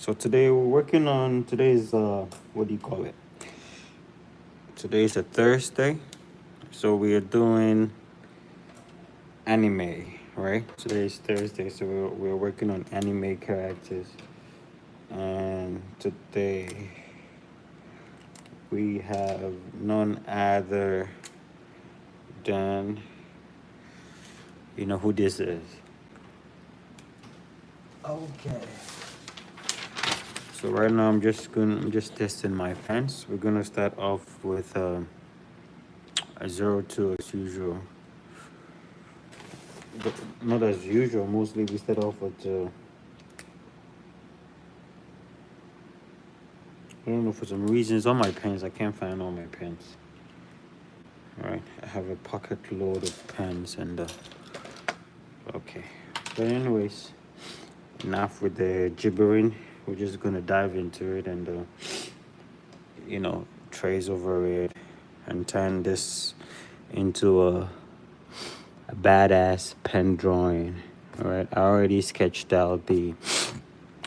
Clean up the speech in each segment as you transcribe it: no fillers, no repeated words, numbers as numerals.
So today we're working on today's what do you call it? Today's a Thursday. So we are doing anime, right? Today's Thursday, so we're working on anime characters. And today we have none other than you know who this is. Okay. So right now I'm just testing my pens. We're gonna start off with a 0-2 as usual. But not as usual. Mostly we start off with I don't know, for some reasons on my pens I can't find all my pens. All right, I have a pocket load of pens and okay. But anyways, enough with the gibbering. We're just gonna dive into it and trace over it and turn this into a badass pen drawing. All right, I already sketched out a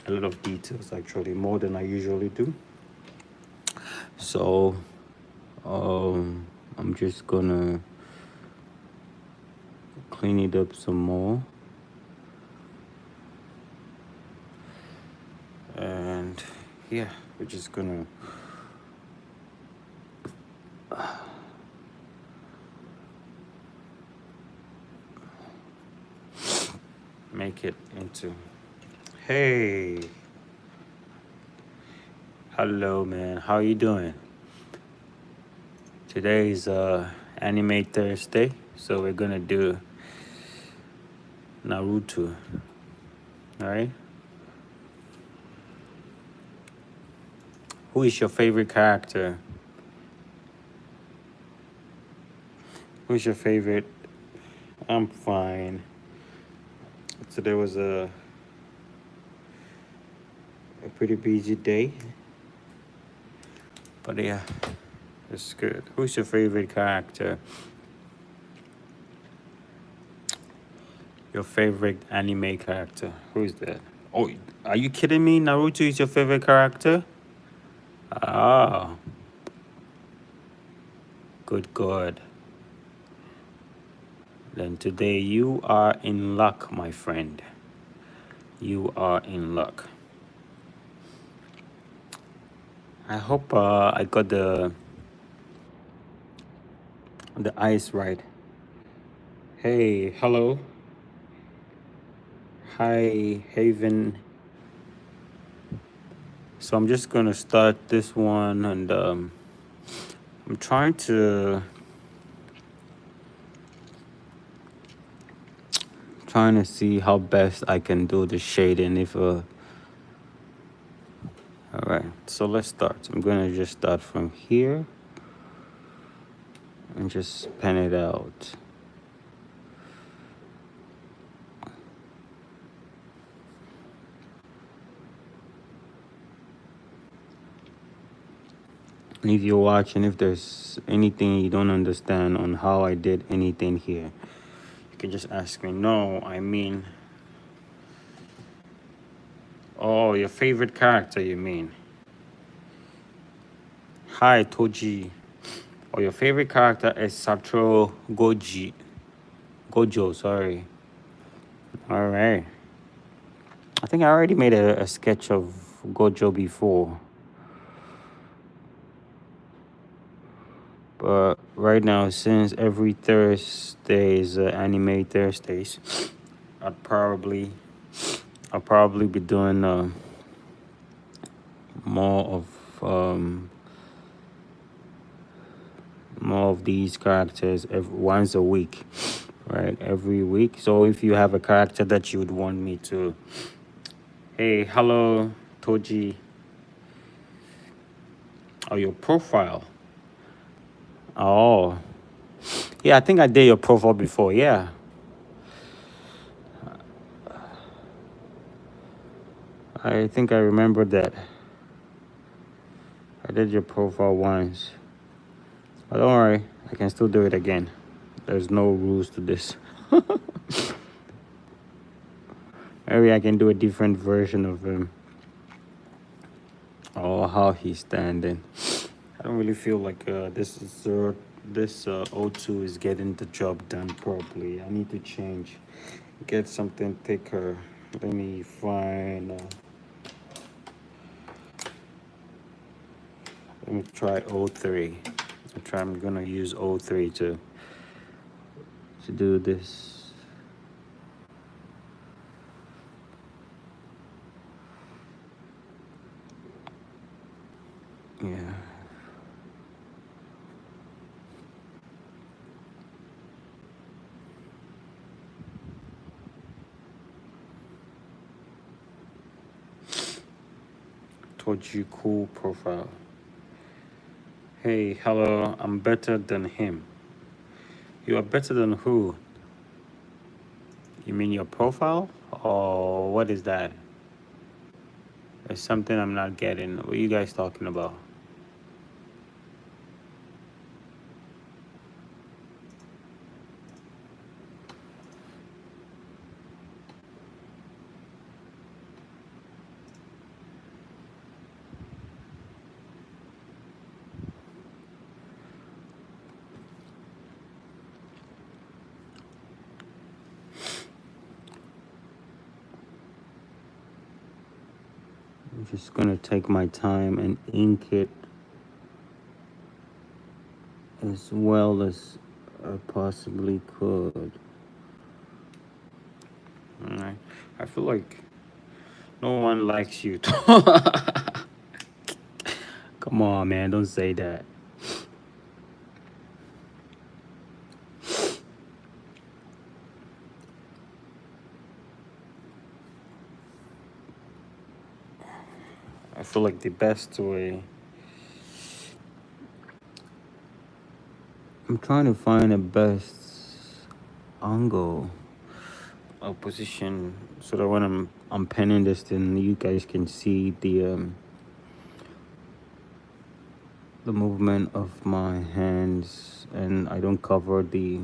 lot of details, actually more than I usually do. So I'm just gonna clean it up some more, and yeah, we're just gonna make it into, hey, hello man, how you doing? Today is anime Thursday, so we're gonna do Naruto. All right, who is your favorite character? Who's your favorite? I'm fine. Today was a pretty busy day, but yeah, it's good. Who's your favorite character? Your favorite anime character? Who's that? Oh, are you kidding me? Naruto is your favorite character? Ah, good God. Then today you are in luck, my friend. You are in luck. I hope I got the ice right. Hey, hello. Hi, Haven. So I'm just gonna start this one, and I'm trying to see how best I can do the shading. If all right, so let's start. I'm gonna just start from here and just pen it out. And if you're watching, if there's anything you don't understand on how I did anything here, you can just ask me. No, I mean, oh, your favorite character, you mean? Hi, Toji. Oh, your favorite character is Gojo, sorry. All right. I think I already made a sketch of Gojo before. But right now, since every Thursday is anime Thursdays, I'll probably be doing more of these characters once a week, right? Every week. So if you have a character that you would want me to, hey, hello, Toji, or your profile. Oh, yeah, I think I did your profile before. Yeah. I think I remember that. I did your profile once. But don't worry, I can still do it again. There's no rules to this. Maybe I can do a different version of him. or how he's standing. I don't really feel like this O2 is getting the job done properly. I need to change, get something thicker. Let me find. Let me try O3. I'm gonna use O3 to do this. Yeah. Toji cool profile. Hey, hello, I'm better than him. You are better than who? You mean your profile? Or what is that? There's something I'm not getting. What are you guys talking about? I'm just gonna take my time and ink it as well as I possibly could. Alright. I feel like no one likes you. Come on, man, don't say that. I feel like the best way. I'm trying to find the best angle or position so that when I'm penning this, then you guys can see the movement of my hands, and I don't cover the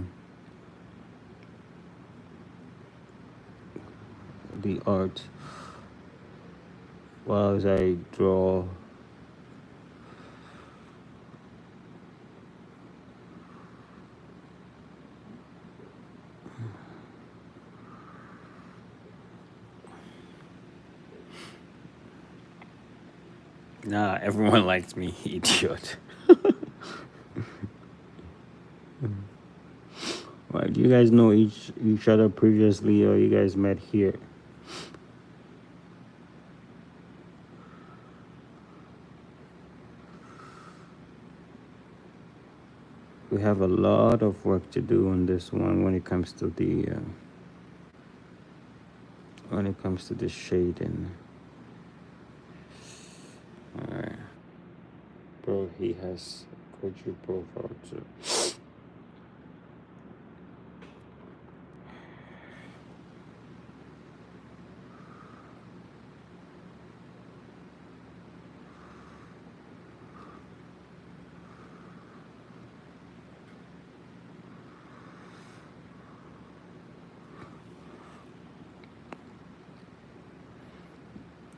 art while as I draw. Nah, everyone likes me, idiot. Right, do you guys know each other previously, or you guys met here? We have a lot of work to do on this one when it comes to the shading. All right, bro. He has Koji profile too.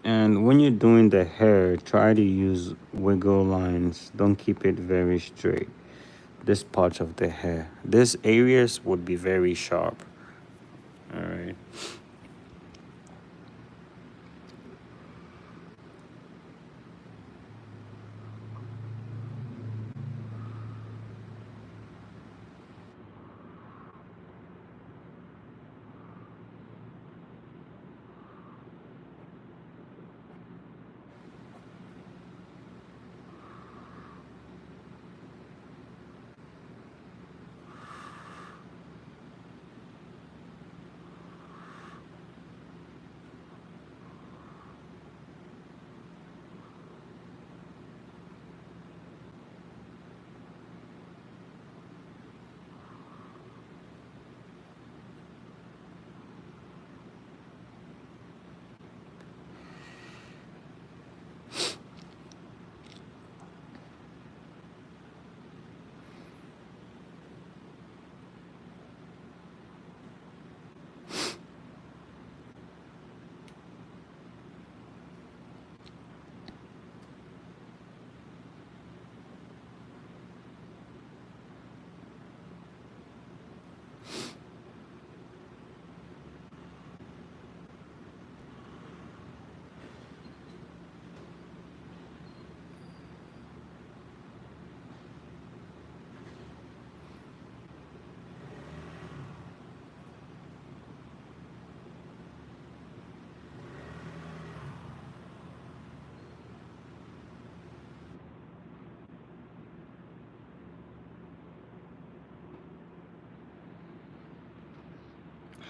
And when you're doing the hair, try to use wiggle lines. Don't keep it very straight. This part of the hair, these areas would be very sharp. All right.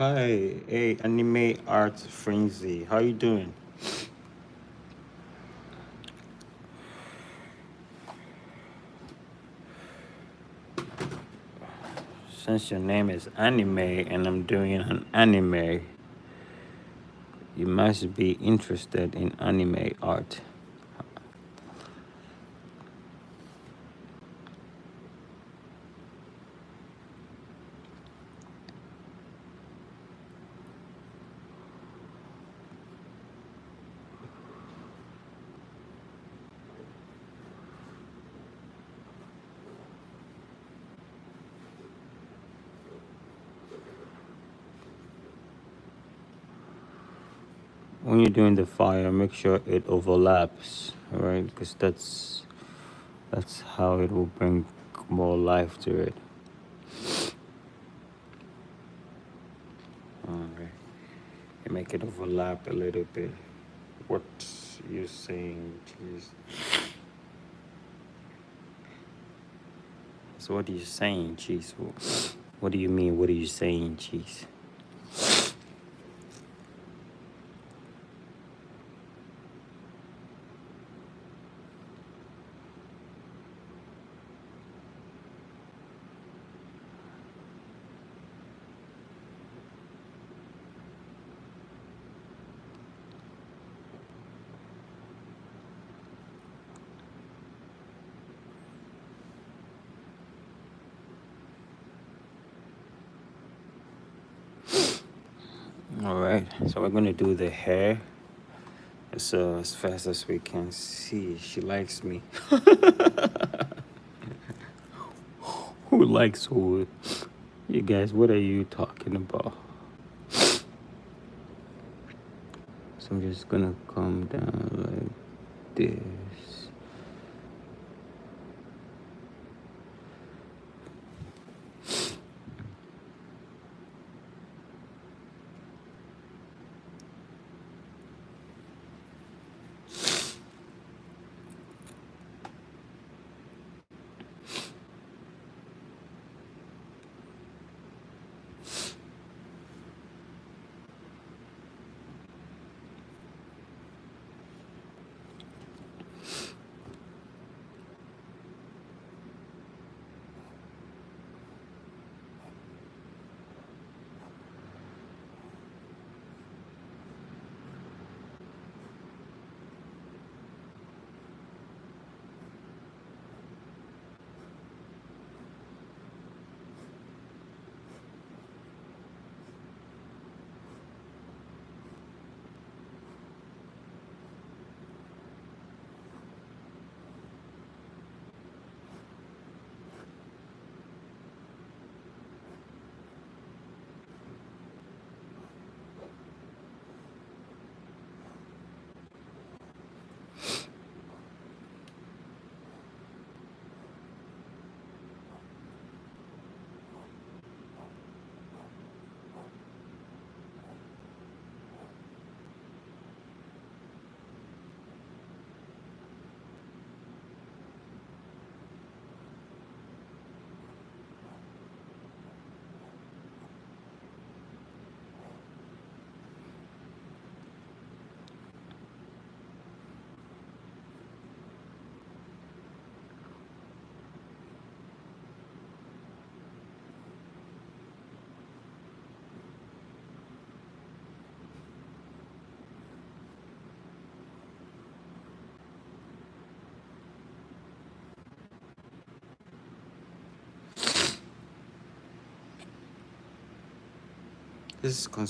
Hi, hey, Anime Art Frenzy. How you doing? Since your name is Anime and I'm doing an anime, you must be interested in anime art. When you're doing the fire, make sure it overlaps, alright? Because that's how it will bring more life to it. Alright. You make it overlap a little bit. What you're saying, jeez. So what are you saying, jeez? What do you mean? What are you saying, jeez? All right, so we're gonna do the hair as fast as we can see. She likes me. Who likes who? You guys, what are you talking about? So I'm just gonna come down like this.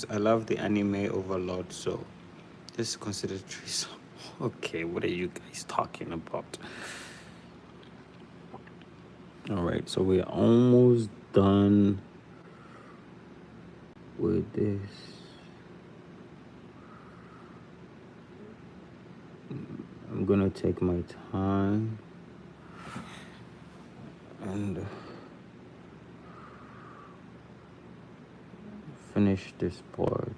I love the anime overlord, so this is considered threesome. Okay, what are you guys talking about? All right, so we're almost done with this. I'm gonna take my time and finish this part.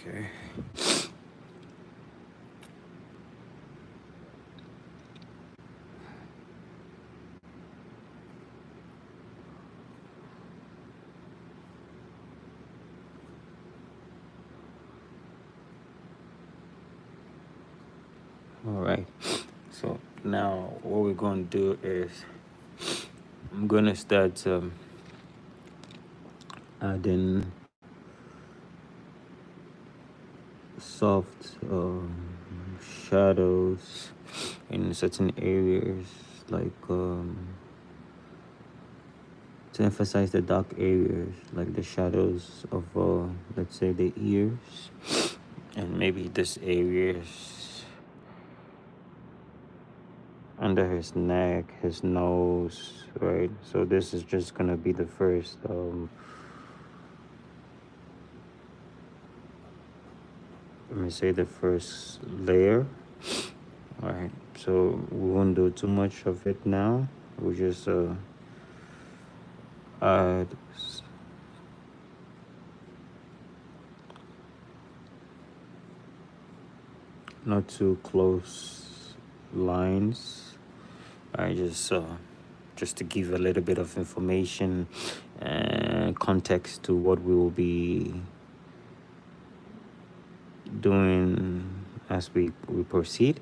Okay. All right. So now what we're going to do is I'm going to start adding soft shadows in certain areas, like to emphasize the dark areas, like the shadows of let's say the ears, and maybe this areas under his neck, his nose, right? So this is just gonna be the first let me say the first layer. All right, so we won't do too much of it now. We'll just add not too close lines. I just to give a little bit of information and context to what we will be doing as we proceed.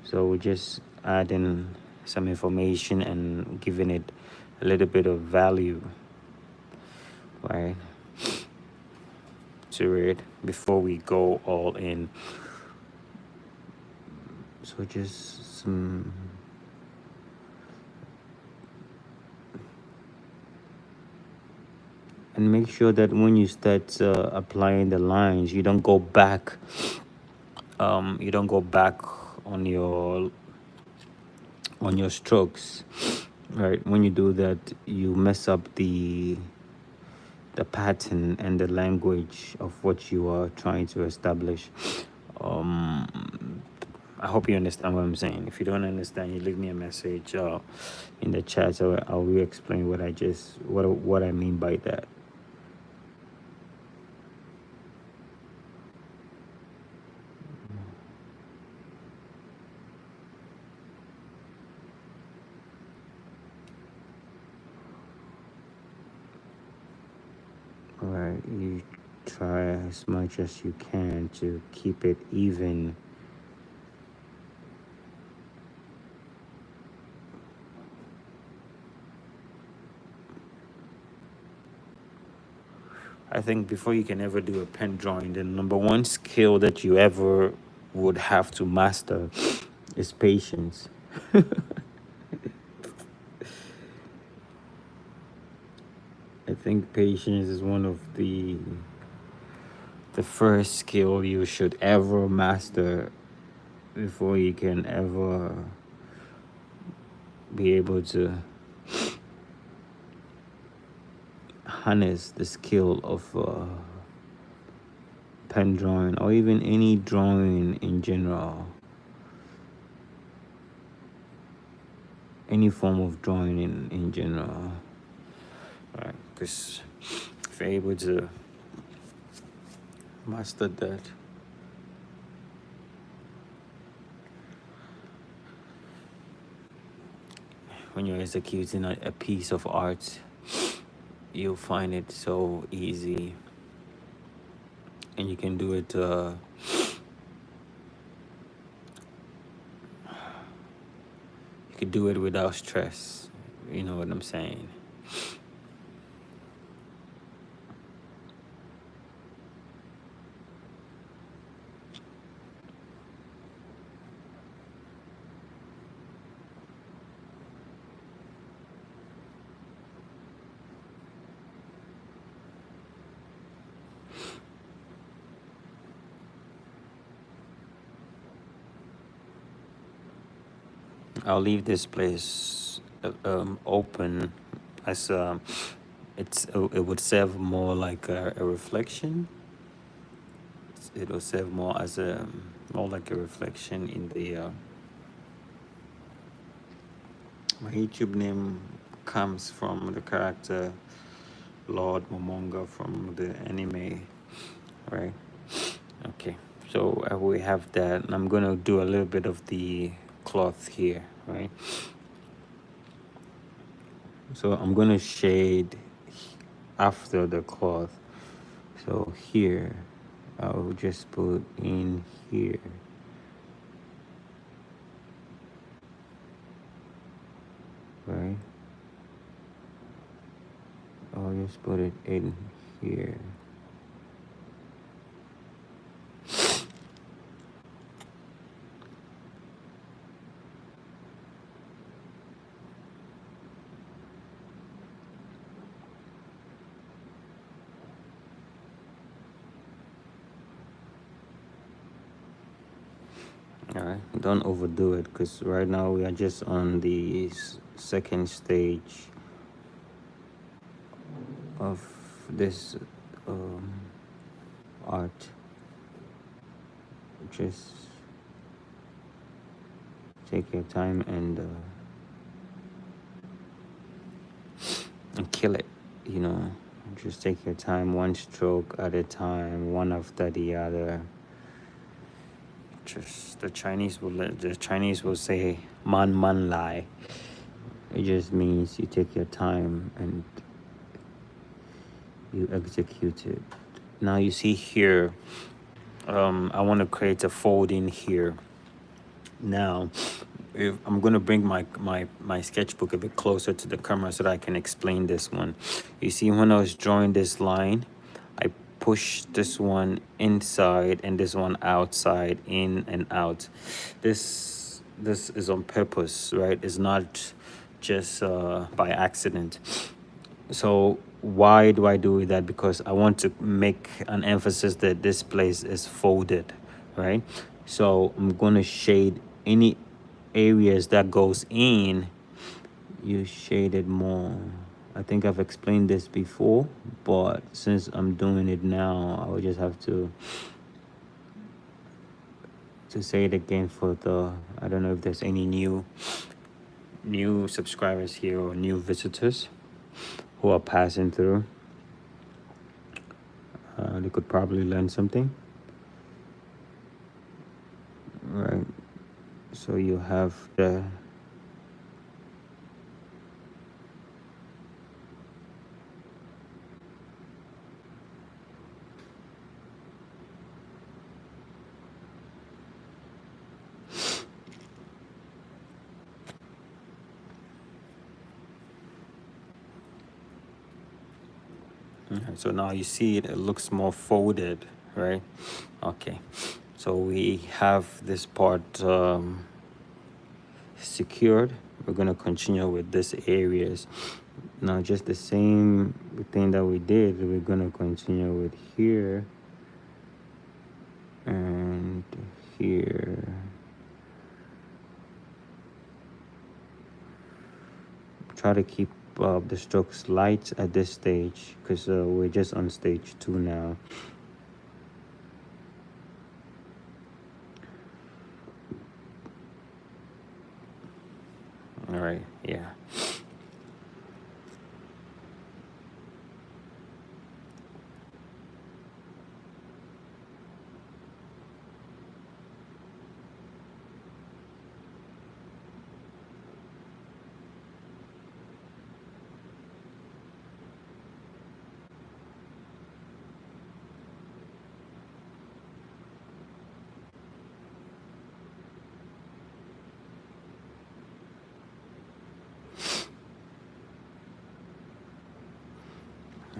So we're just adding some information and giving it a little bit of value, right, to it before we go all in. So just some and make sure that when you start applying the lines, you don't go back. You don't go back on your strokes, right? When you do that, you mess up the pattern and the language of what you are trying to establish. I hope you understand what I'm saying. If you don't understand, you leave me a message in the chat, so I'll re-explain what I mean by that. All right, you try as much as you can to keep it even. I think before you can ever do a pen drawing, the number one skill that you ever would have to master is patience. I think patience is one of the first skill you should ever master before you can ever be able to harness the skill of pen drawing or even any drawing in general. Any form of drawing in general. Right? Because if you're able to master that, when you're executing a piece of art, you'll find it so easy, and you can do it you can do it without stress. You know what I'm saying? I'll leave this place open as it would serve more like a reflection. It will serve more as a more like a reflection in the my YouTube name comes from the character Lord Momonga from the anime, right? we have that, and I'm gonna do a little bit of the cloth here, right? So I'm gonna shade after the cloth. So here, I'll just put in here. Right? I'll just put it in here. All right, don't overdo it, because right now we are just on the second stage of this art. Just take your time and kill it, you know. Just take your time, one stroke at a time, one after the other. Just the Chinese will say man lai. It just means you take your time and you execute it. Now you see here, I want to create a fold in here. Now, if I'm going to bring my sketchbook a bit closer to the camera so that I can explain this one. You see, when I was drawing this line, I pushed this one inside and this one outside, in and out. This is on purpose, right? It's not just by accident. So why do I do that? Because I want to make an emphasis that this place is folded, right? So I'm going to shade any areas that goes in. You shade it more. I think I've explained this before, but since I'm doing it now, I will just have to say it again for the, I don't know if there's any new subscribers here or new visitors who are passing through. They could probably learn something, right? So you have the so now you see it looks more folded, right? Okay, so we have this part secured. We're going to continue with these areas. Now just the same thing that we did, we're going to continue with here and here. Try to keep the strokes light at this stage, because we're just on stage 2 now. All right, yeah.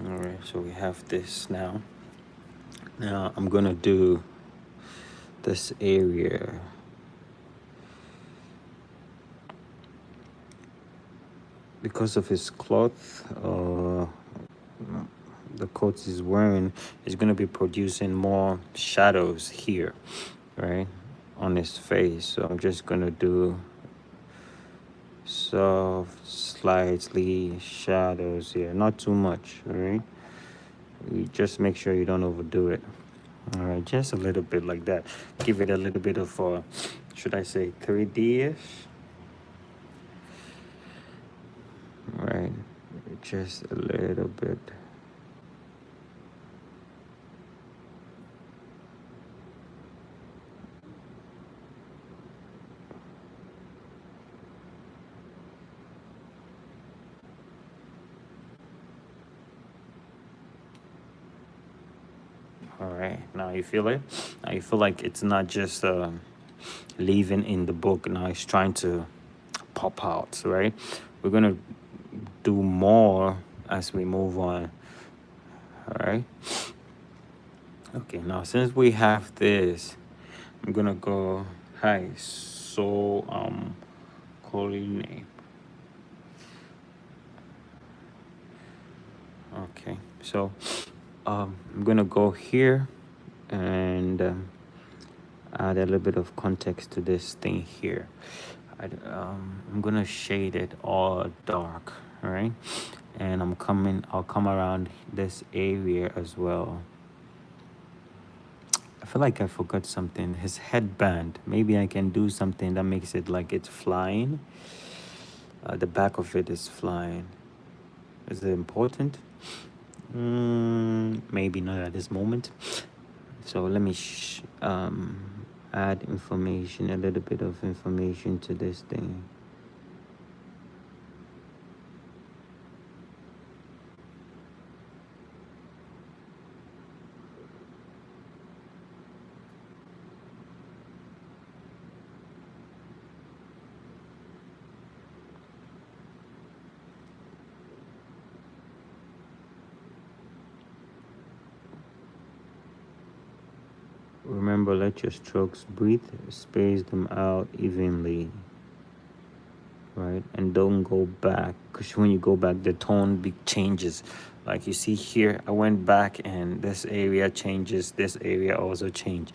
All right, so we have this now. Now I'm gonna do this area. Because of his cloth, the coat he's wearing is gonna be producing more shadows here, right, on his face. So I'm just gonna do soft, slightly shadows here, not too much, right? You just make sure you don't overdo it. All right, just a little bit like that. Give it a little bit of should I say 3D-ish, right? Just a little bit. All right, now you feel it. Now you feel like it's not just leaving in the book. Now it's trying to pop out, right? We're gonna do more as we move on. All right. Okay, now since we have this, I'm gonna go. Hi, so calling name. Okay, so I'm gonna go here and add a little bit of context to this thing here. I'm gonna shade it all dark, all right? And I'll come around this area as well. I feel like I forgot something. His headband. Maybe I can do something that makes it like it's flying. The back of it is flying. Is it important? Maybe not at this moment. So let me add information, a little bit of information to this thing. Remember, let your strokes breathe, space them out evenly, right? And don't go back, because when you go back, the tone changes. Like you see here, I went back and this area changes, this area also changed.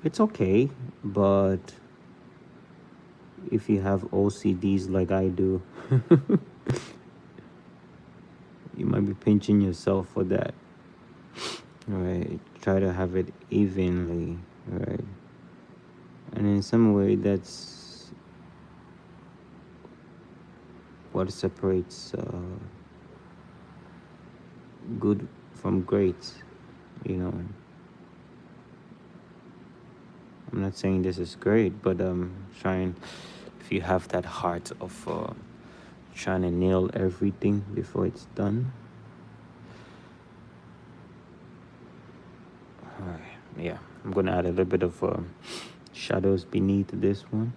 It's okay, but if you have OCDs like I do, you might be pinching yourself for that. Right, try to have it evenly, right? And in some way, that's what separates good from great, you know. I'm not saying this is great, but trying, if you have that heart of trying to nail everything before it's done. All right, yeah, I'm gonna add a little bit of shadows beneath this one,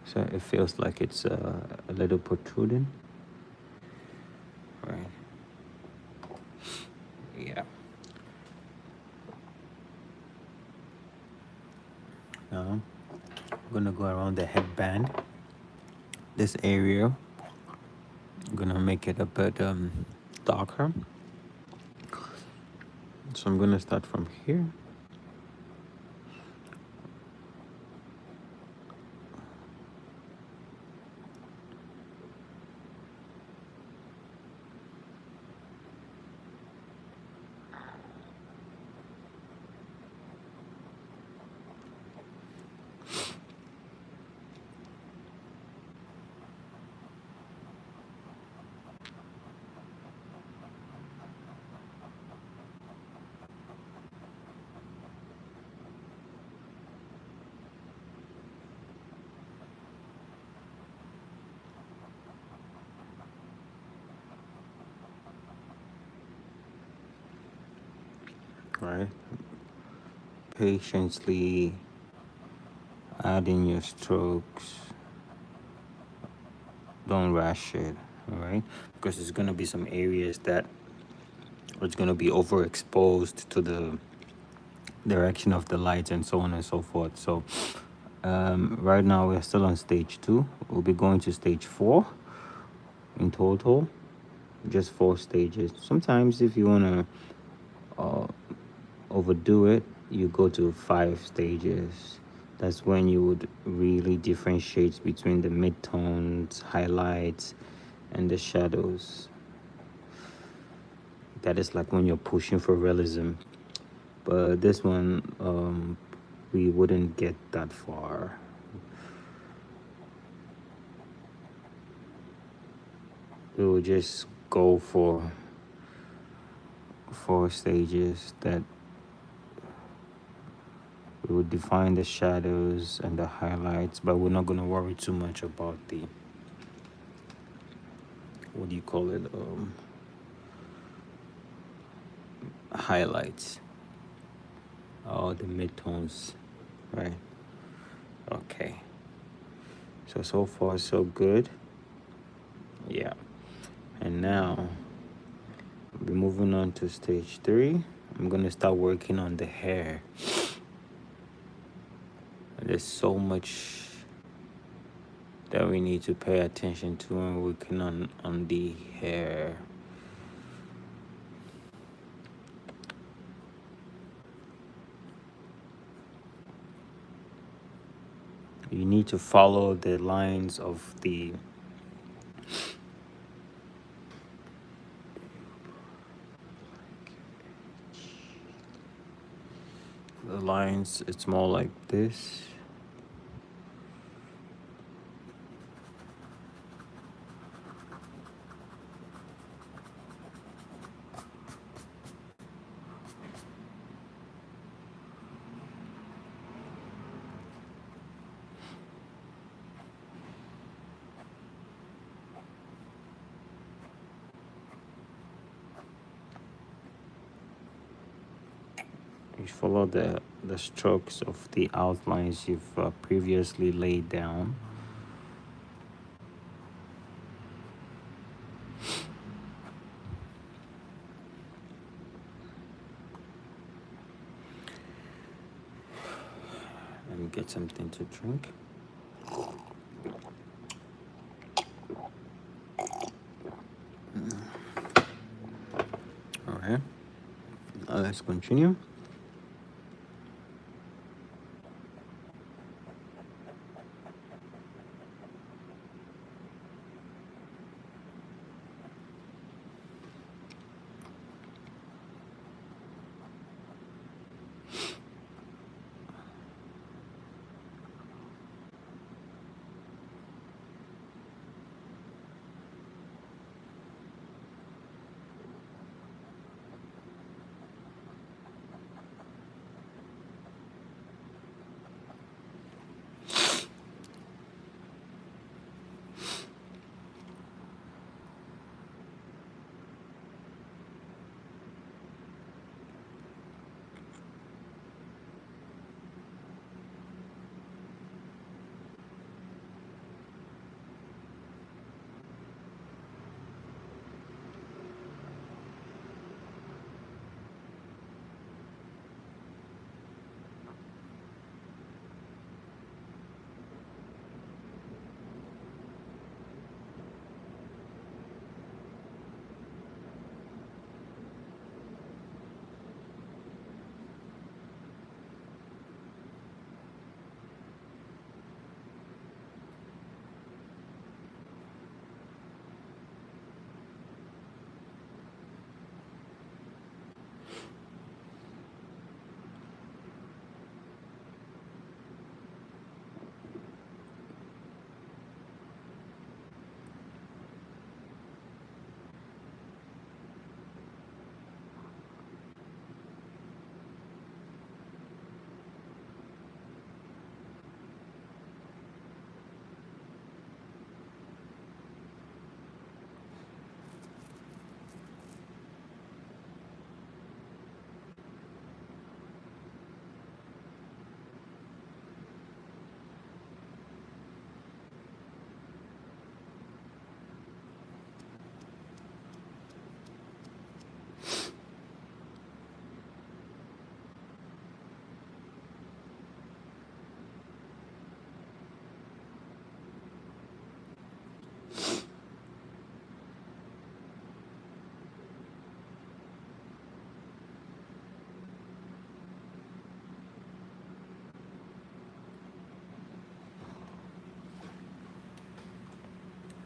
so it feels like it's a little protruding. Right. Yeah. Now I'm gonna go around the headband. This area, I'm gonna make it a bit darker. So I'm gonna start from here. Right. Patiently add in your strokes. Don't rush it, all right? Because there's gonna be some areas that it's gonna be overexposed to the direction of the lights and so on and so forth. So right now we're still on stage 2. We'll be going to stage 4 in total, just 4 stages. Sometimes if you want to overdo it, you go to 5 stages. That's when you would really differentiate between the midtones, highlights, and the shadows. That is like when you're pushing for realism. But this one, we wouldn't get that far. We would just go for 4 stages that we would define the shadows and the highlights, but we're not going to worry too much about the what do you call it, highlights, all the midtones, right? Okay, so far so good. Yeah, and now we'll be moving on to stage 3. I'm gonna start working on the hair. There's so much that we need to pay attention to when working on the hair. You need to follow the lines of the lines. It's more like this. You follow the strokes of the outlines you've previously laid down. Let me get something to drink. All right, now let's continue.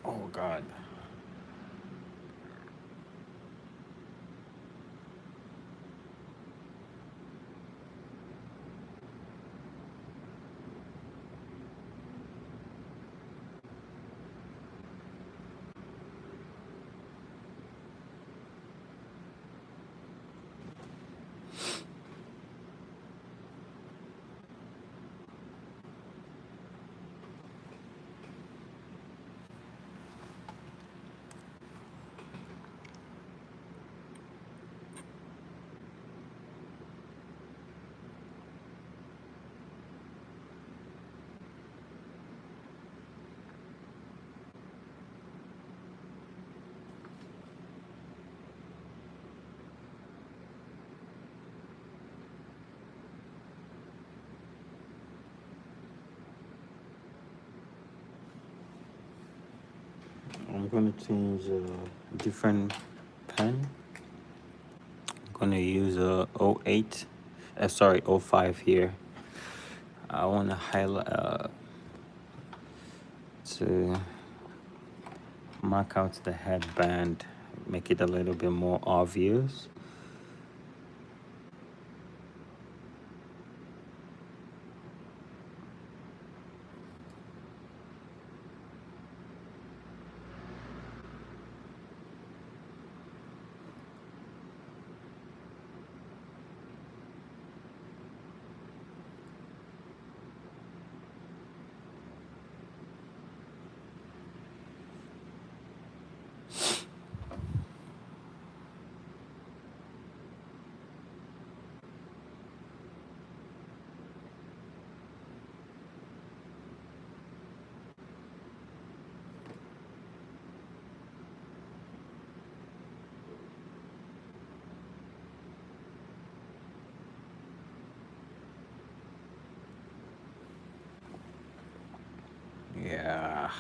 Oh God. I'm gonna change a different pen. I'm gonna use a '08. Sorry, '05 here. I want to highlight to mark out the headband, make it a little bit more obvious. Yeah.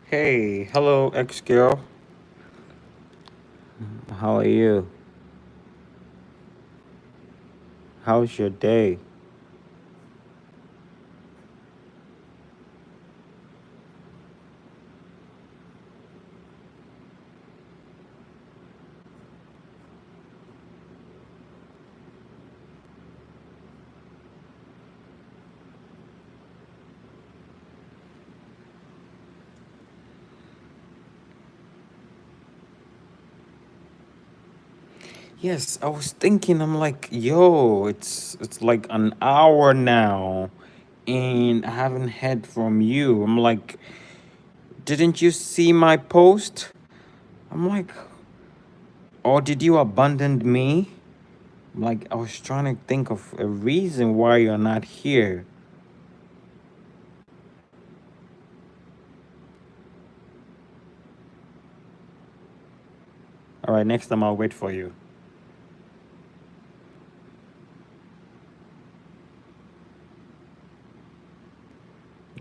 Hey, hello, ex girl. How are you? How's your day? Yes, I was thinking. I'm like, yo, it's like an hour now, and I haven't heard from you. I'm like, didn't you see my post? I'm like, or did you abandon me? Like, I was trying to think of a reason why you're not here. All right, next time I'll wait for you.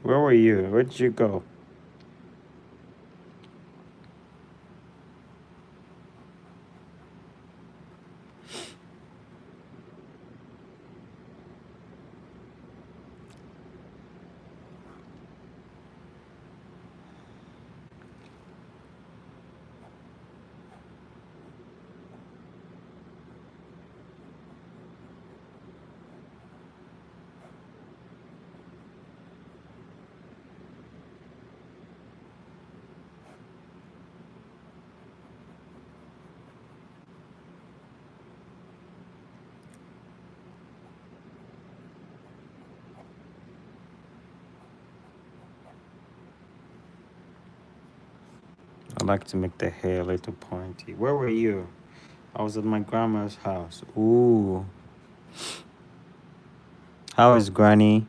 Where were you? Where'd you go? like to make the hair a little pointy. Where were you? I was at my grandma's house. Ooh. How is Granny?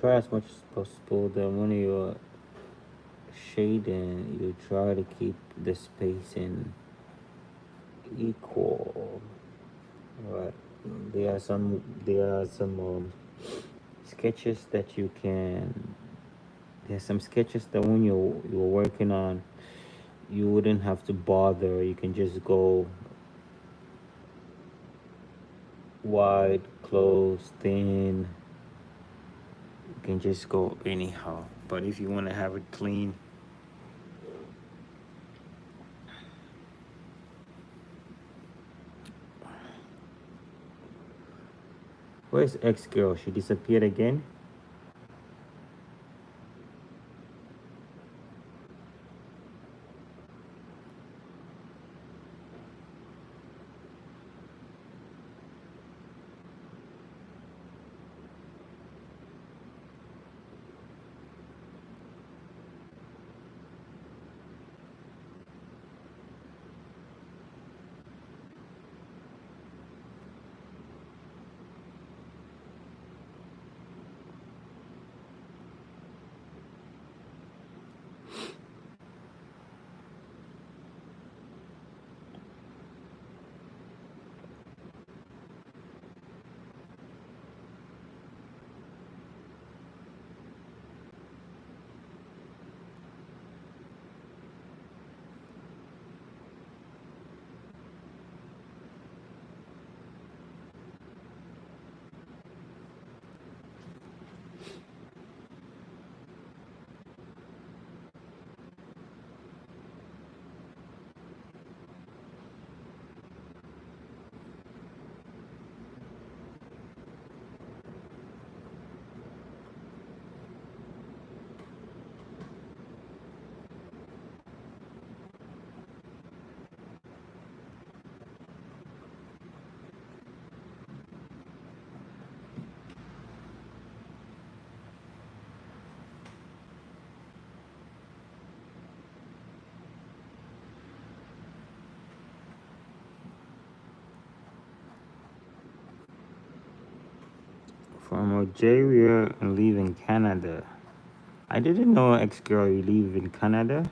Try as much as possible that when you're shading, you try to keep the spacing equal. Right. There are some sketches that you can. There's some sketches that when you're working on, you wouldn't have to bother. You can just go wide, close, thin. You can just go anyhow. But if you want to have it clean, where's X girl? She disappeared again. From Algeria and live in Canada. I didn't know X girl you live in Canada.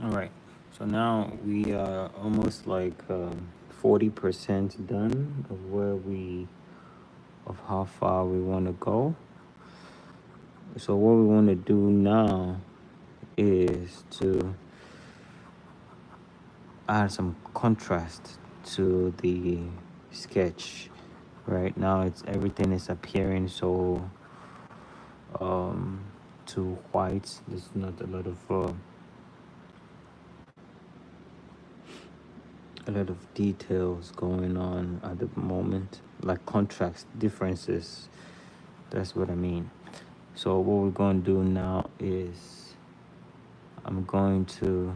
All right, so now we are almost like 40% done of of how far we want to go. So what we want to do now is to add some contrast to the sketch. Right now it's everything is appearing so um too white. There's not a lot of details going on at the moment, like contrast differences. That's what I mean. So what we're going to do now is I'm going to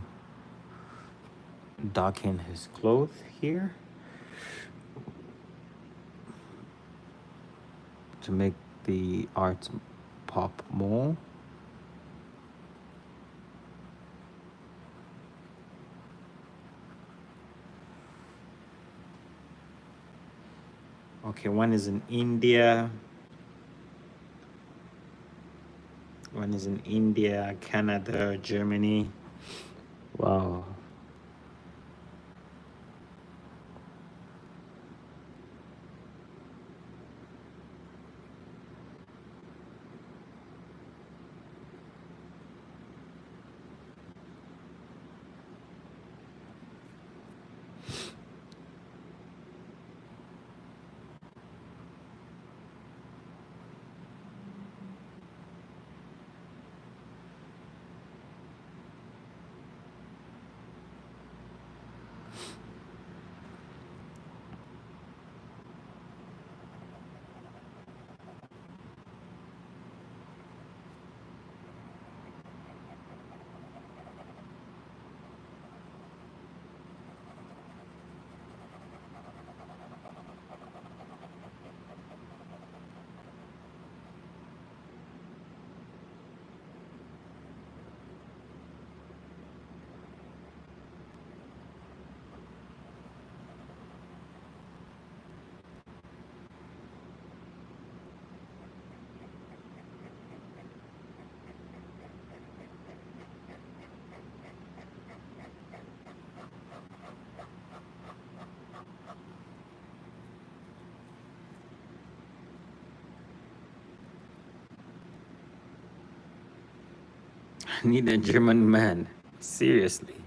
darken his clothes here to make the art pop more. Okay, one is in India, Canada, Germany. Wow. I need a German man. Seriously.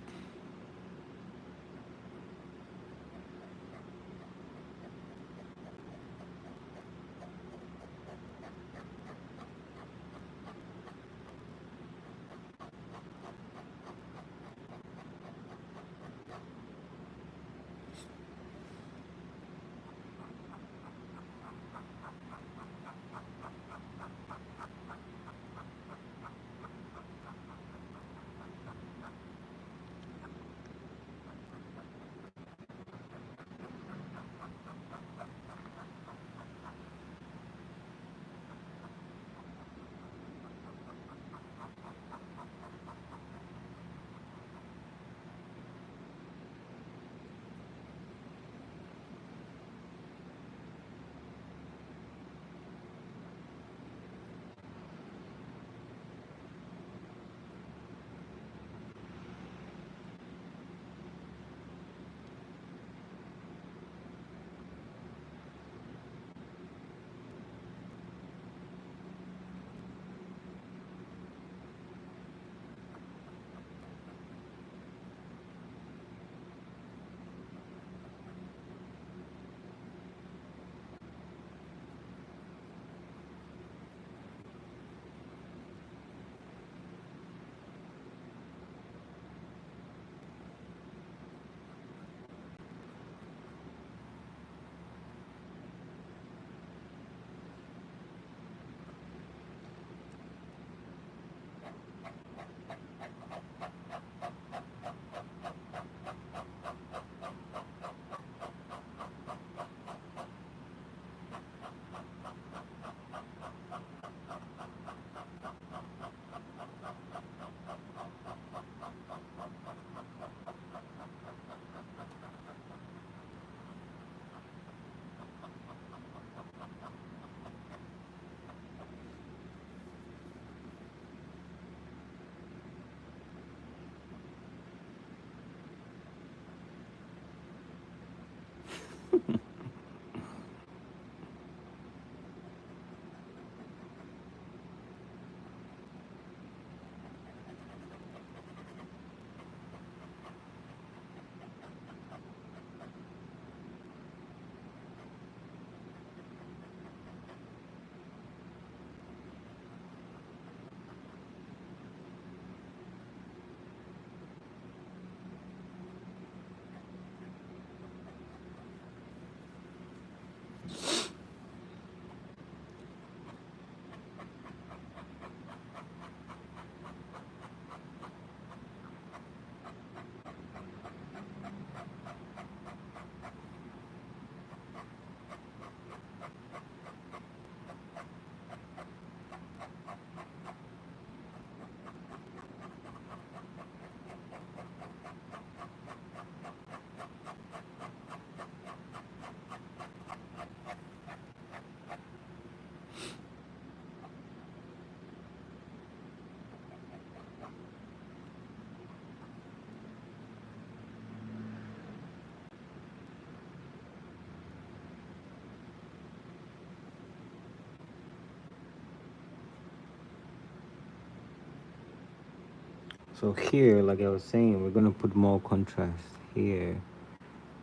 So here, like I was saying, we're gonna put more contrast here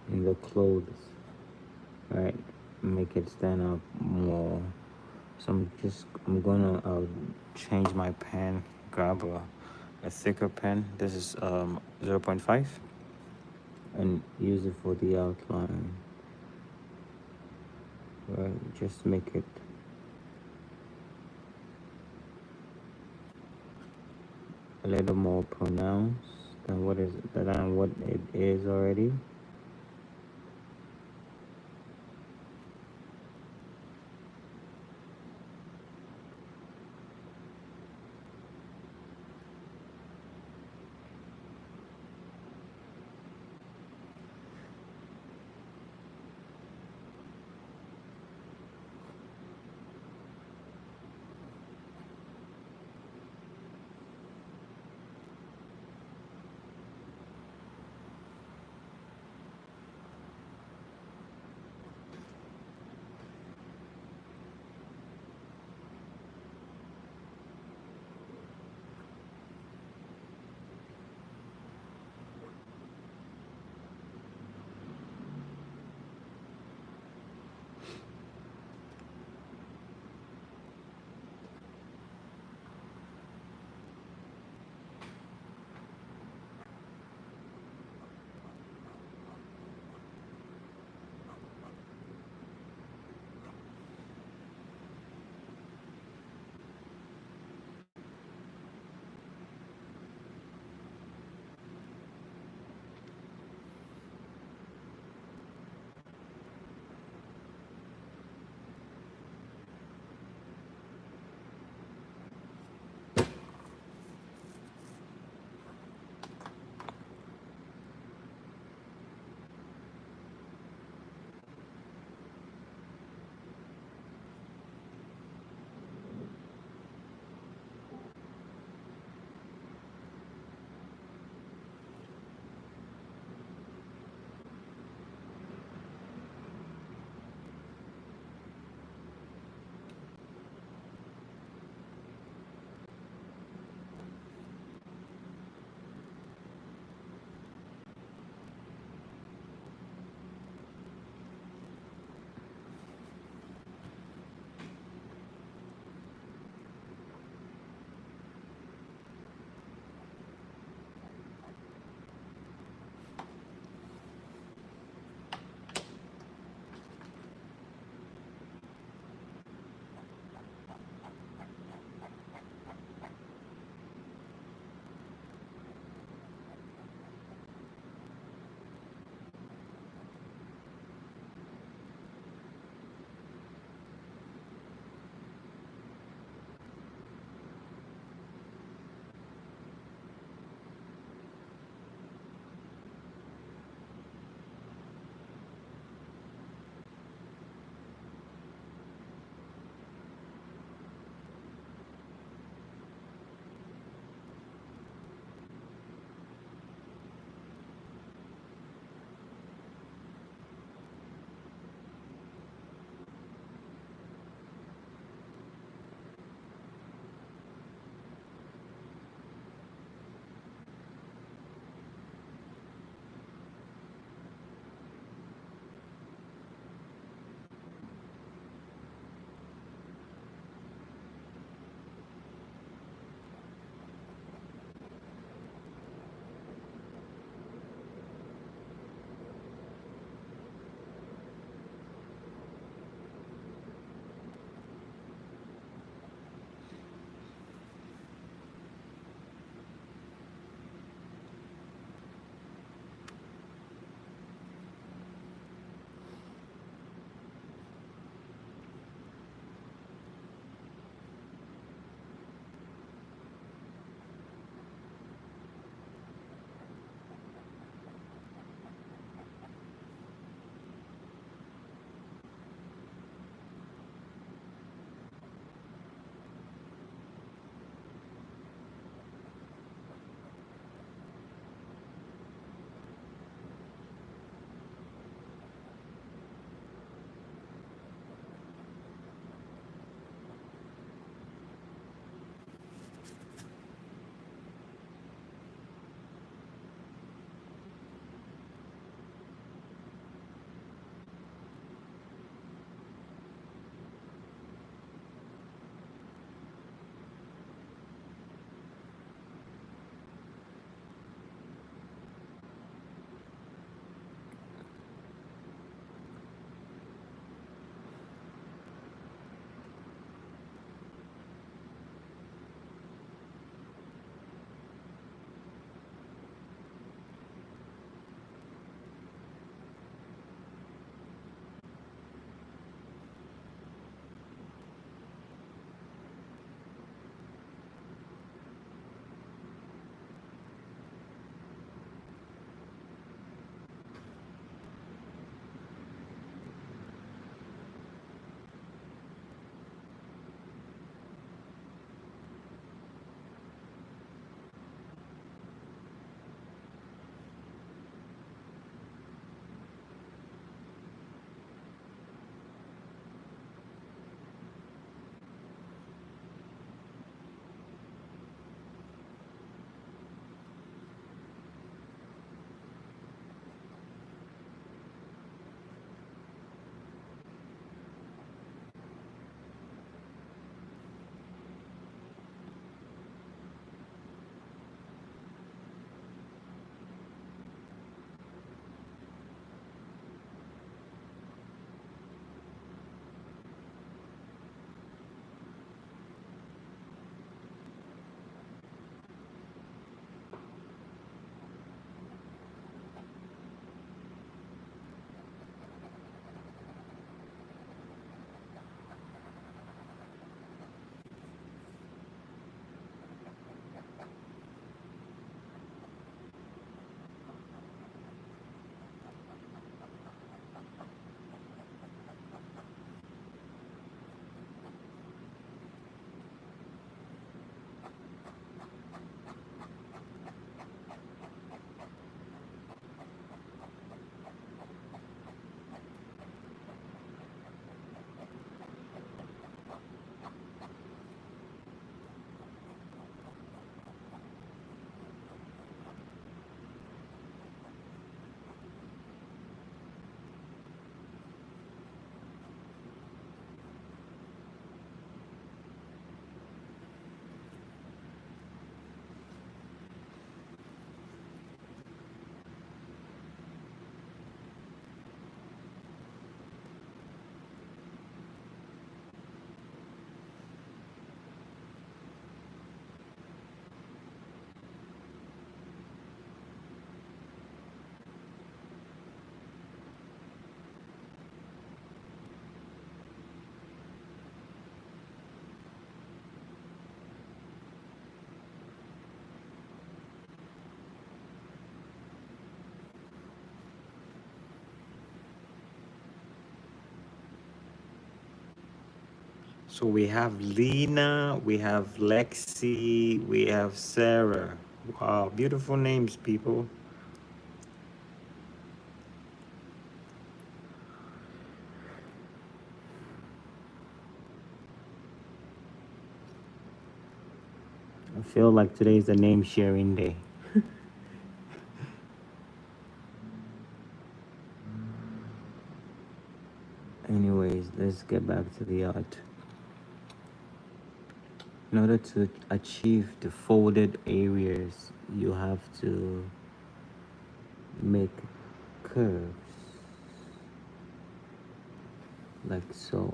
in the clothes, right? Make it stand out more. So I'm gonna change my pen, grab a thicker pen. This is 0.5, and use it for the outline, right? Just make it a little more pronounced than what it is already. So we have Lena, we have Lexi, we have Sarah. Wow, beautiful names, people. I feel like today's the name sharing day. Anyways, let's get back to the art. In order to achieve the folded areas, you have to make curves like so.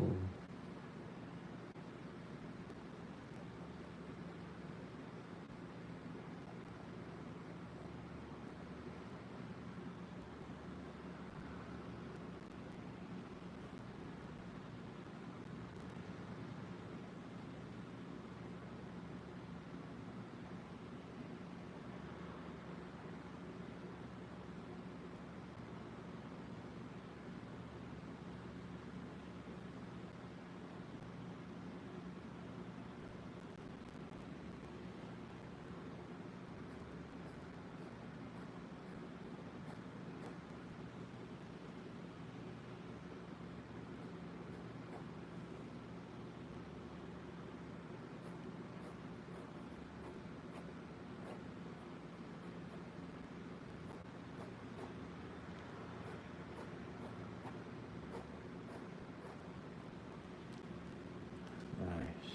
Nice.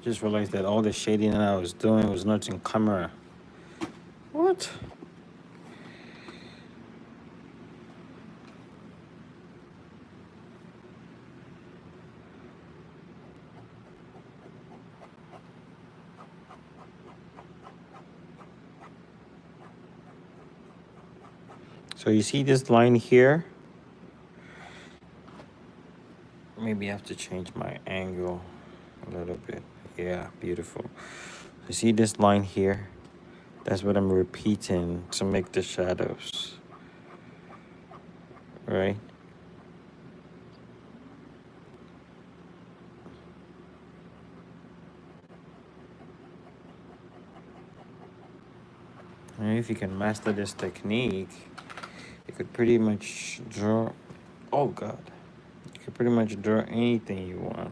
Just realized that all the shading that I was doing was not in camera. What? So you see this line here? Maybe I have to change my angle a little bit. Yeah, beautiful. You see this line here? That's what I'm repeating to make the shadows, right? And if you can master this technique, you could pretty much draw, oh God, you could pretty much draw anything you want.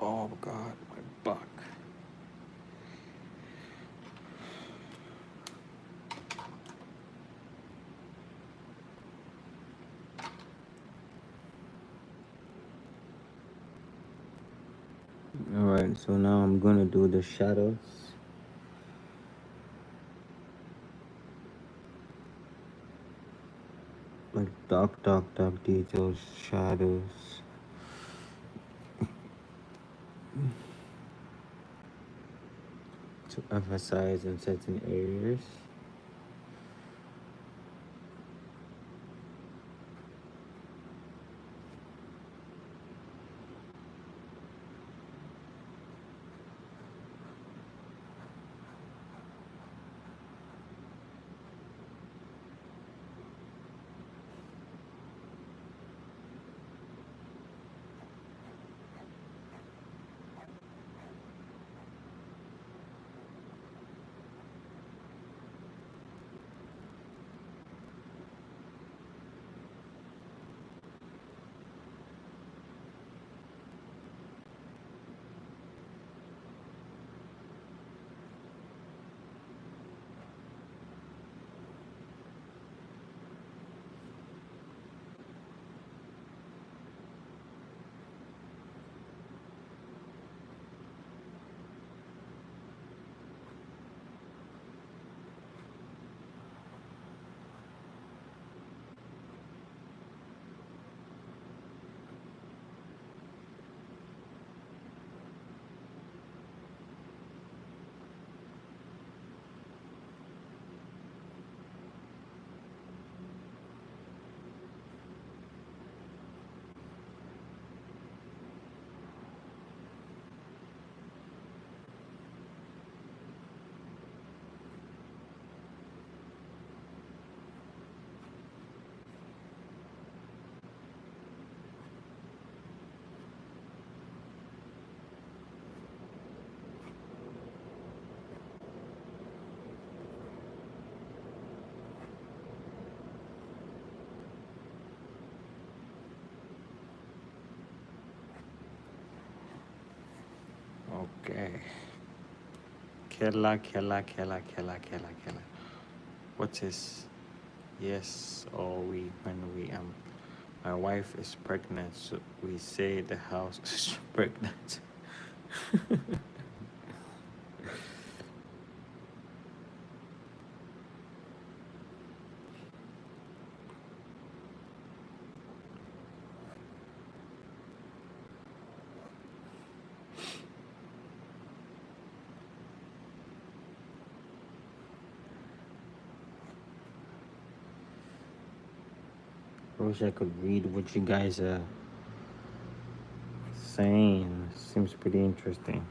Oh God, my back. Alright, so now I'm gonna do the shadows. Like dark details, shadows. To emphasize in certain areas. Okay. Kela. What is yes or we when we my wife is pregnant, so we say the house is pregnant. I wish I could read what you guys are saying. Seems pretty interesting.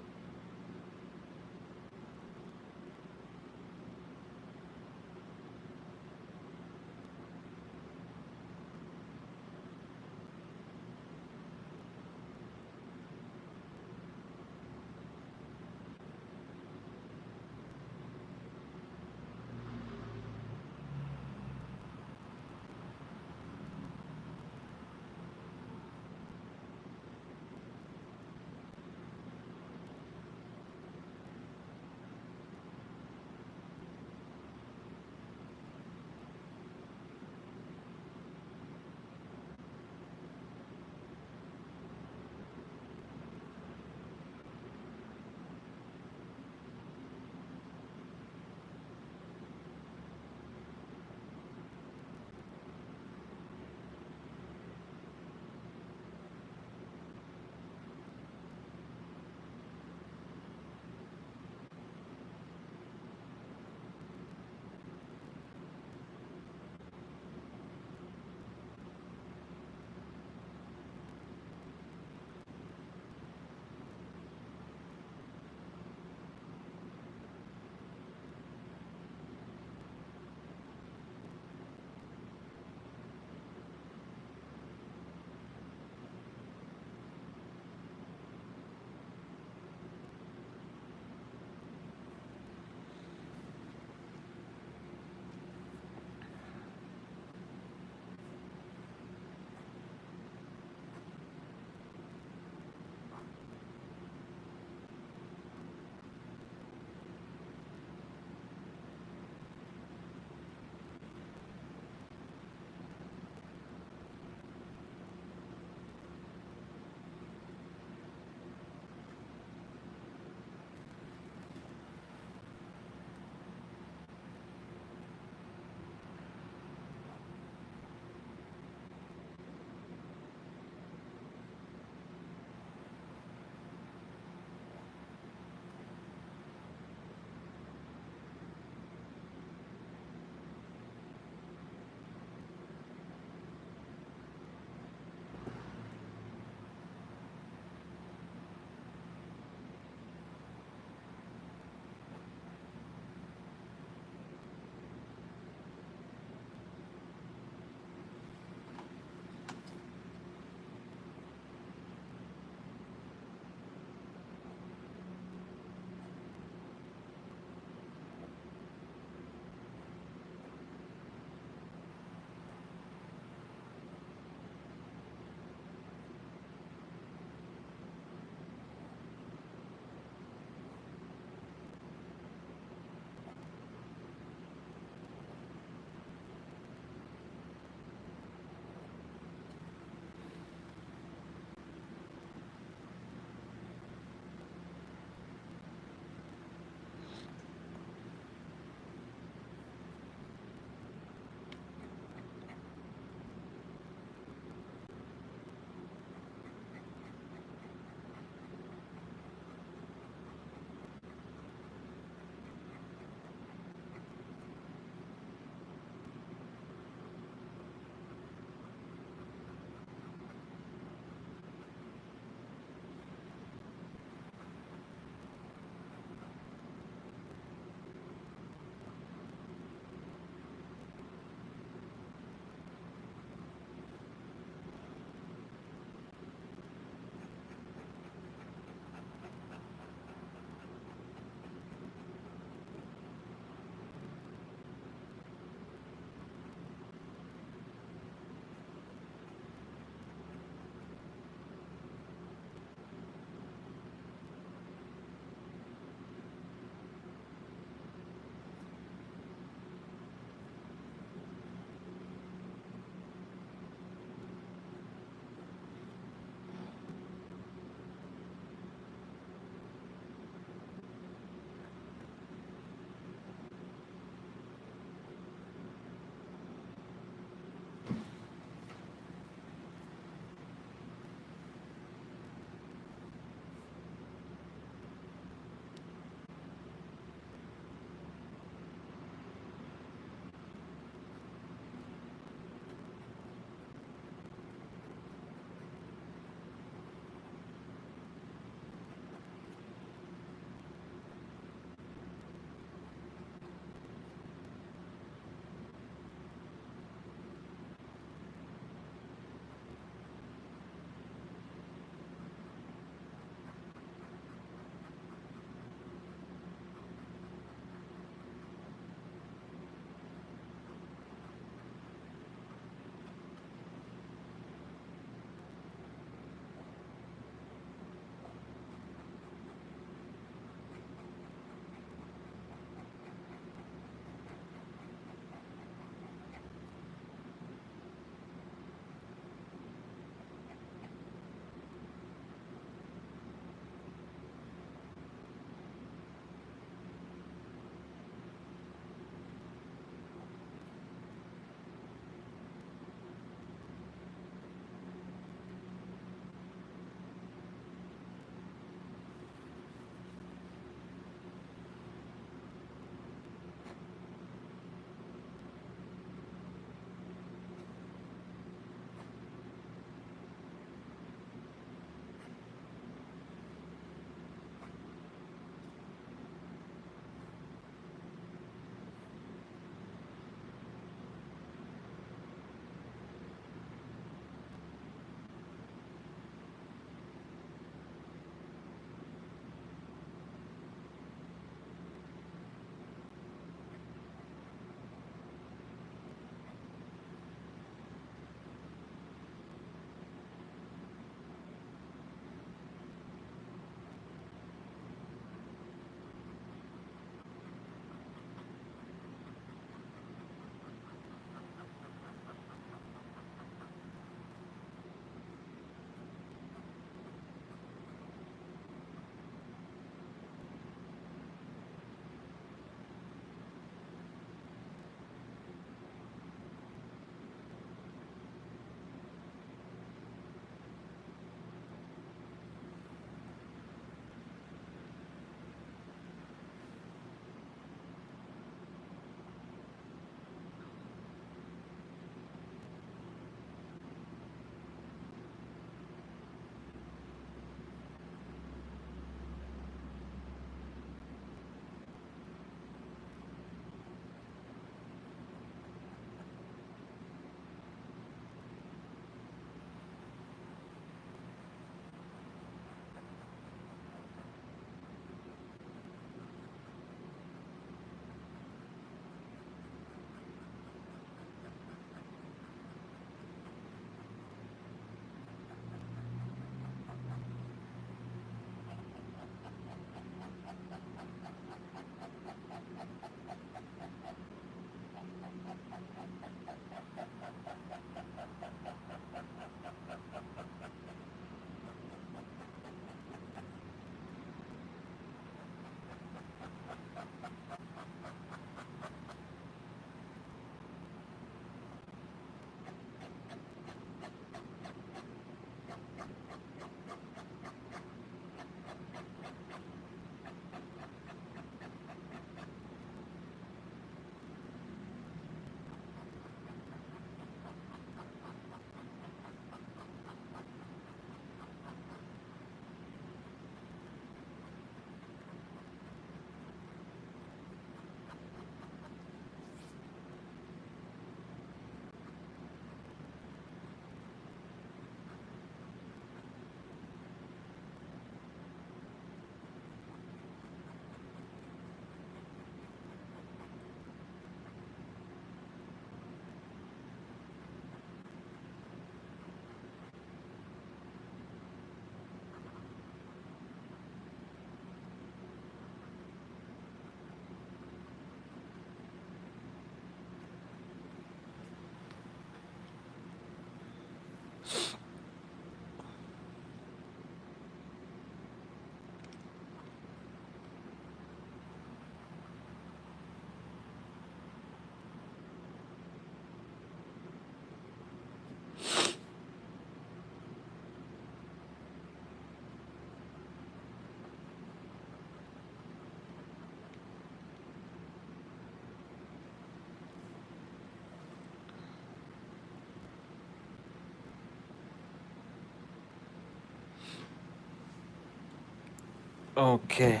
Okay.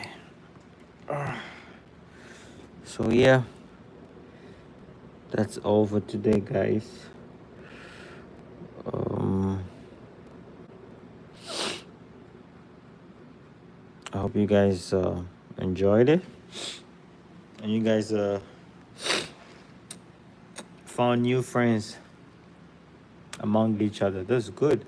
So yeah, that's all for today, guys. um I hope you guys enjoyed it, and you guys found new friends among each other. That's good.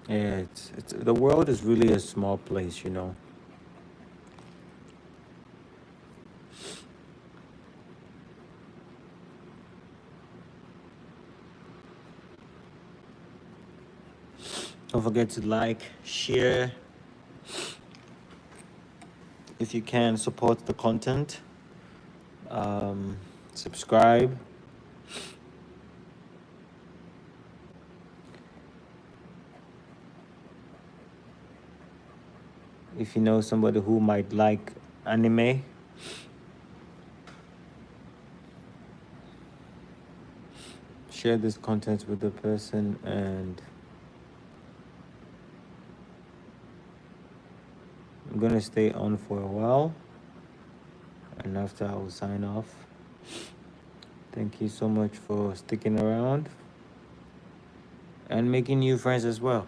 Yeah, it's the world is really a small place, you know. Don't forget to like, share, if you can, support the content. um Subscribe. If you know somebody who might like anime, share this content with the person. And I'm gonna stay on for a while, and after I will sign off. Thank you so much for sticking around and making new friends as well.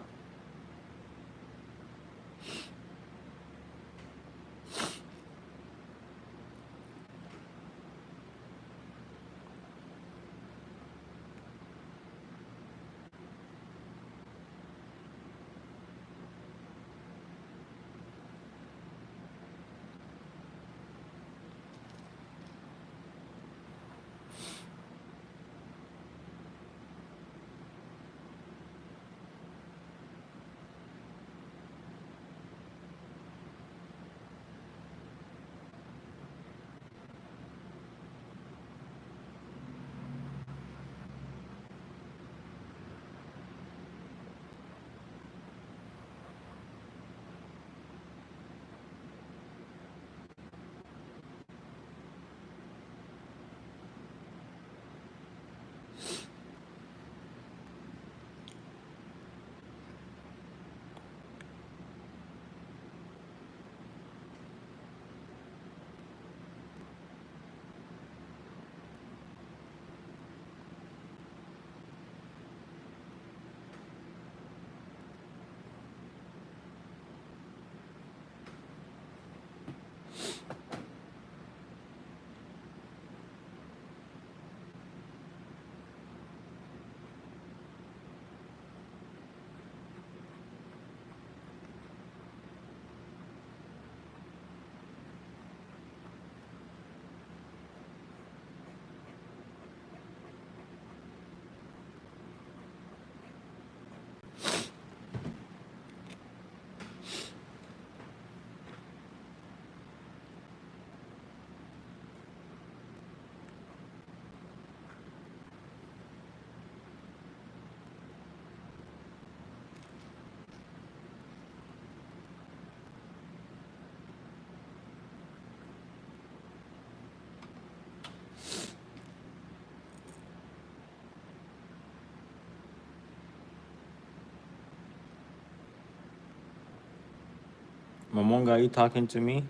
Mamonga, are you talking to me?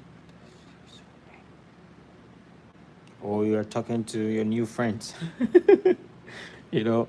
Or you're talking to your new friends? You know,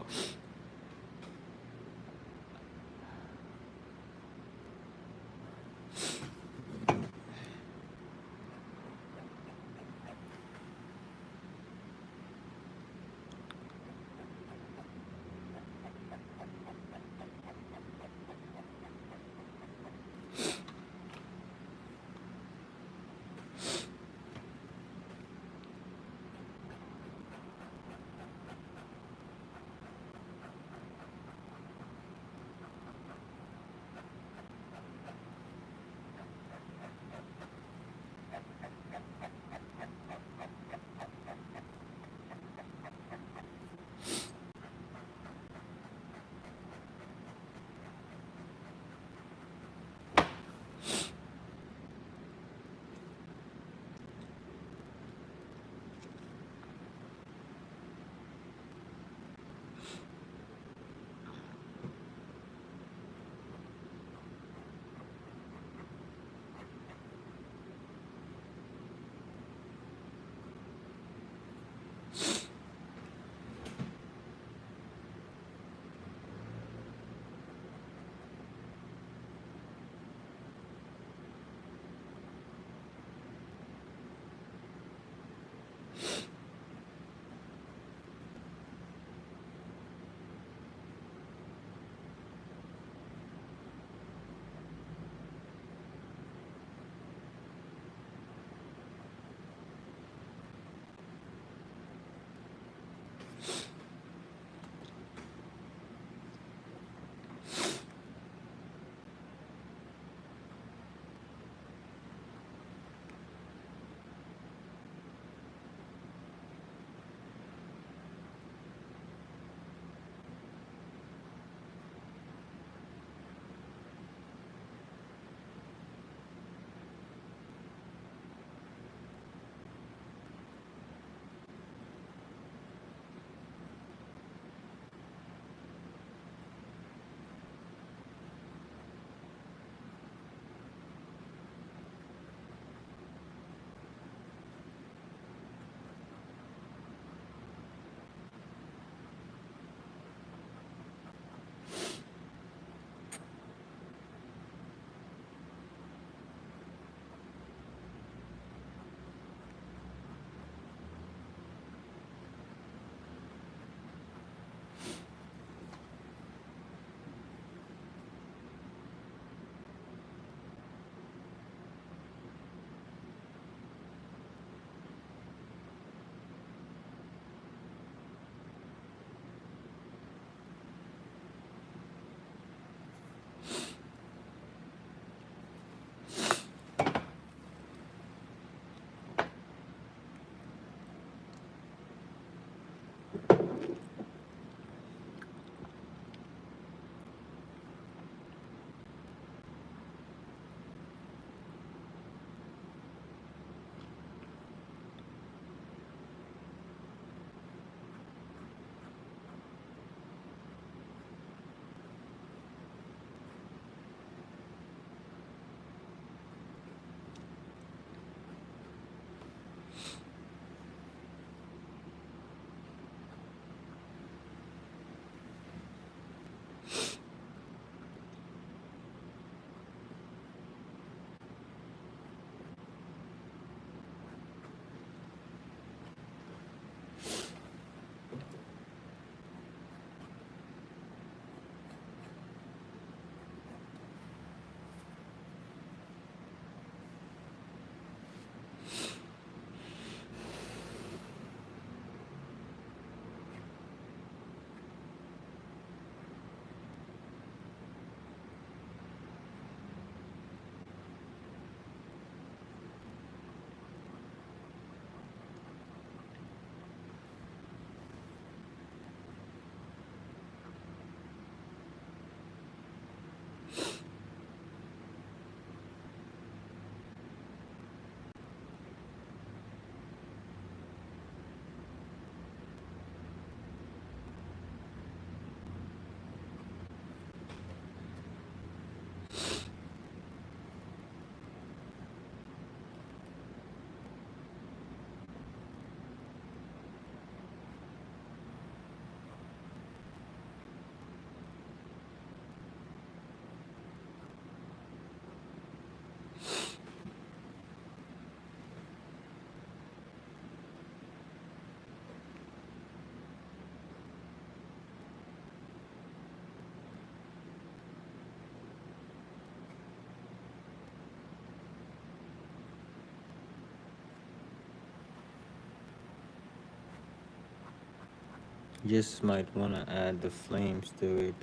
Just might want to add the flames to it.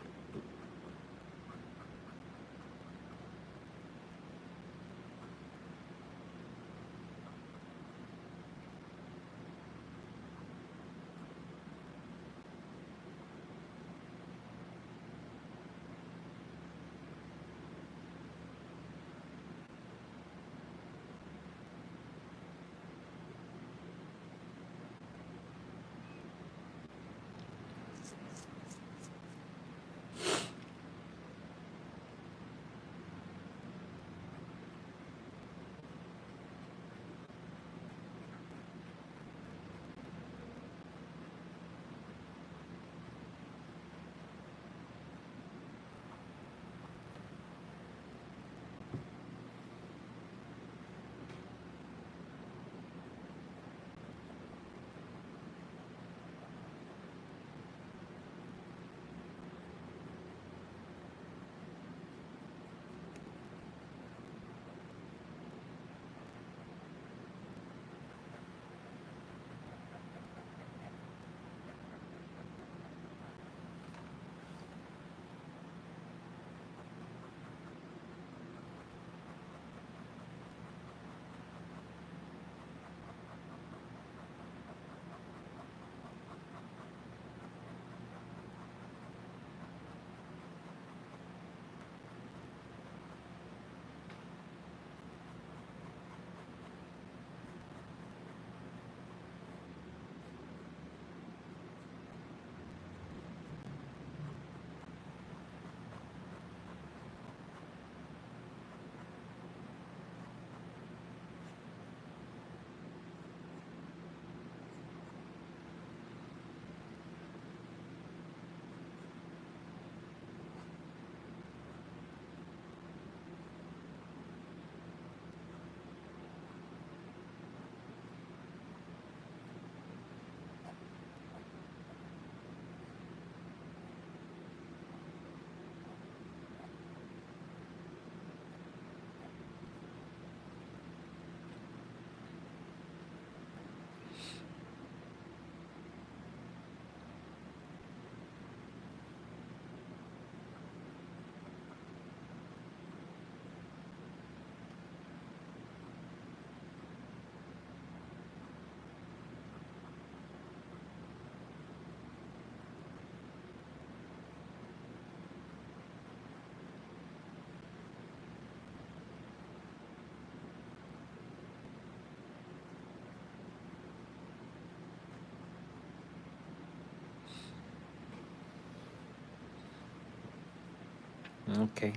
Okay.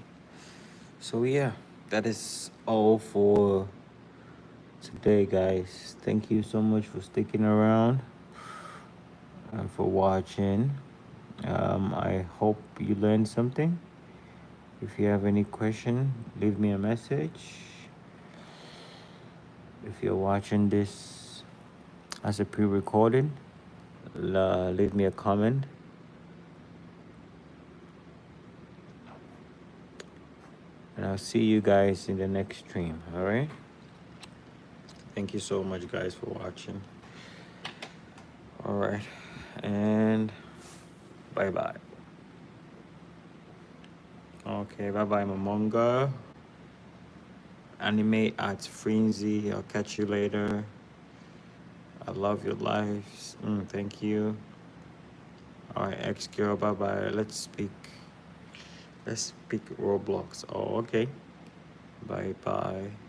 So yeah, that is all for today, guys. Thank you so much for sticking around and for watching. I hope you learned something. If you have any question, leave me a message. If you're watching this as a pre-recorded, leave me a comment. And I'll see you guys in the next stream. All right. Thank you so much, guys, for watching. All right. And bye-bye. Okay, bye-bye, Momonga. Anime at Frenzy. I'll catch you later. I love your lives. Thank you. All right, X girl. Bye-bye. Let's speak. Let's speak Roblox. Oh, okay. Bye-bye.